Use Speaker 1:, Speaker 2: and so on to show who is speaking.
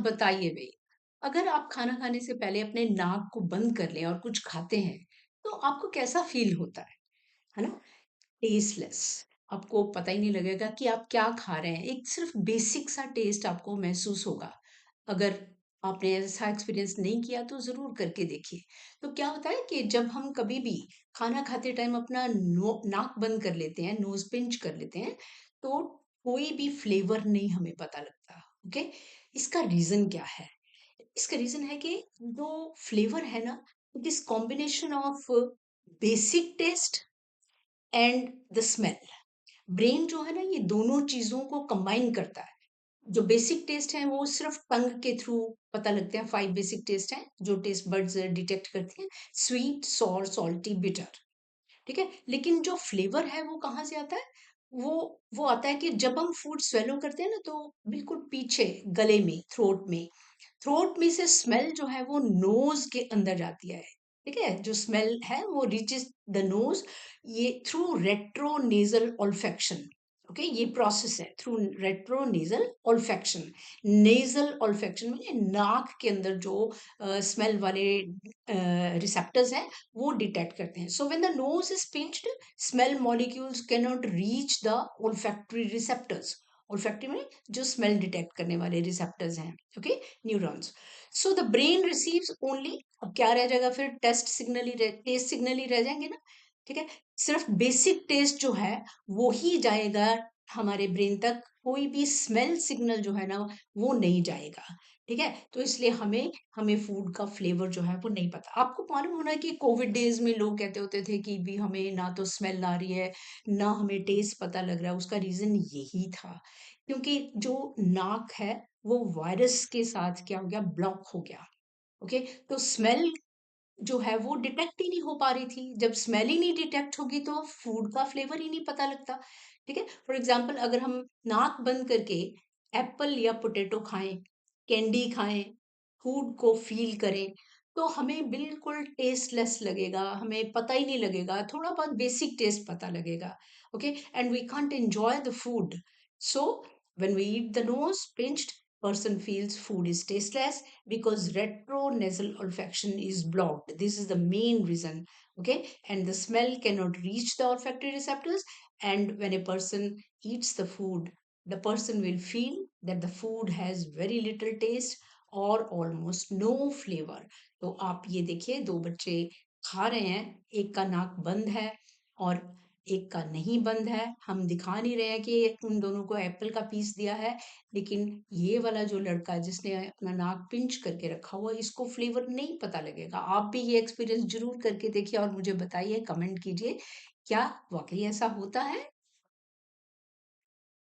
Speaker 1: बताइए भई, अगर आप खाना खाने से पहले अपने नाक को बंद कर लें और कुछ खाते हैं, तो आपको कैसा फ़ील होता है ना? टेस्टलेस, आपको पता ही नहीं लगेगा कि आप क्या खा रहे हैं, एक सिर्फ़ बेसिक सा टेस्ट आपको महसूस होगा। अगर आपने ऐसा एक्सपीरियंस नहीं किया तो ज़रूर करके देखिए। तो क्या होता है कि जब हम कभी भी खाना खाते टाइम अपना नो नाक बंद कर लेते हैं, नोज़ पिंच कर लेते हैं, तो कोई भी फ्लेवर नहीं हमें पता लगता, ओके? इसका रीज़न क्या है? इसका रीज़न है कि जो फ्लेवर है ना, it is combination of basic taste and the smell. Brain जो है ना, ये दोनों चीज़ों को कंबाइन करता है। जो बेसिक टेस्ट है वो सिर्फ टंग के थ्रू पता लगते हैं। 5 बेसिक टेस्ट हैं जो टेस्ट बड्स डिटेक्ट करती हैं। Sweet, sour, salty, bitter. ठीक है? लेकिन जो फ्लेवर है वो कहाँ से आता है? वो आता है कि जब हम फूड स्वेलो करते हैं ना, तो बिल्कुल पीछे गले में, थ्रोट में से स्मेल जो है वो नोज़ के अंदर जाती है। ठीक है? जो स्मेल है वो रीचेस द नोज़, ये थ्रू रेट्रोनेज़ल ऑल्फैक्शन। ओके? ये प्रोसेस है थ्रू रेट्रोनेज़ल ऑल्फैक्शन। नेज़ल ऑल्फैक्शन में नाक के अंदर जो स्मेल वाले रिसेप्टर्स हैं, वो डिटेक्ट करते हैं। So when the nose is pinched, smell molecules can not reach the olfactory receptors. Olfactory में जो स्मेल डिटेक्ट करने वाले रिसेप्टर्स हैं, okay? Neurons. So the brain receives only, अब क्या रह जाएगा फिर? टेस्ट सिग्नल ही रह जाएंगे ना। ठीक है? सिर्फ बेसिक टेस्ट जो है वो ही जाएगा हमारे ब्रेन तक, कोई भी स्मेल सिग्नल जो है ना वो नहीं जाएगा। ठीक है? तो इसलिए हमें हमें फूड का फ्लेवर जो है वो नहीं पता। आपको मालूम होना है कि कोविड डेज में लोग कहते होते थे कि भी हमें ना तो स्मेल आ रही है, ना हमें टेस्ट पता लग रहा है। उसका रीजन यही था, क्योंकि जो नाक है वो वायरस के साथ क्या हो गया? ब्लॉक हो गया। ओके? तो स्मेल जो है वो डिटेक्ट ही नहीं हो पा रही थी। जब स्मेल ही नहीं डिटेक्ट होगी तो फूड का फ्लेवर ही नहीं पता लगता। ठीक है? फॉर एग्जांपल, अगर हम नाक बंद करके एप्पल या पोटैटो खाएं, कैंडी खाएं, फूड को फील करें, तो हमें बिल्कुल टेस्टलेस लगेगा, हमें पता ही नहीं लगेगा, थोड़ा बहुत बेसिक टेस्ट पता लगेगा। Okay? And we can't enjoy the food. So when we eat, the nose pinched, person feels food is tasteless because retronasal olfaction is blocked. This is the main reason. Okay? And the smell cannot reach the olfactory receptors. And when a person eats the food, the person will feel that the food has very little taste or almost no flavor. तो आप ये देखिए, दो बच्चे खा रहे हैं, एक का नाक बंद है और एक का नहीं बंद है। हम दिखा नहीं रहे हैं कि उन दोनों को एप्पल का पीस दिया है, लेकिन ये वाला जो लड़का है जिसने अपना नाक पिंच करके रखा हुआ है, इसको फ्लेवर नहीं पता लगेगा। आप भी ये एक्सपीरियंस ज़रूर करके देखिए और मुझे बताइए, कमेंट कीजिए, क्या वाक़ई ऐसा होता है?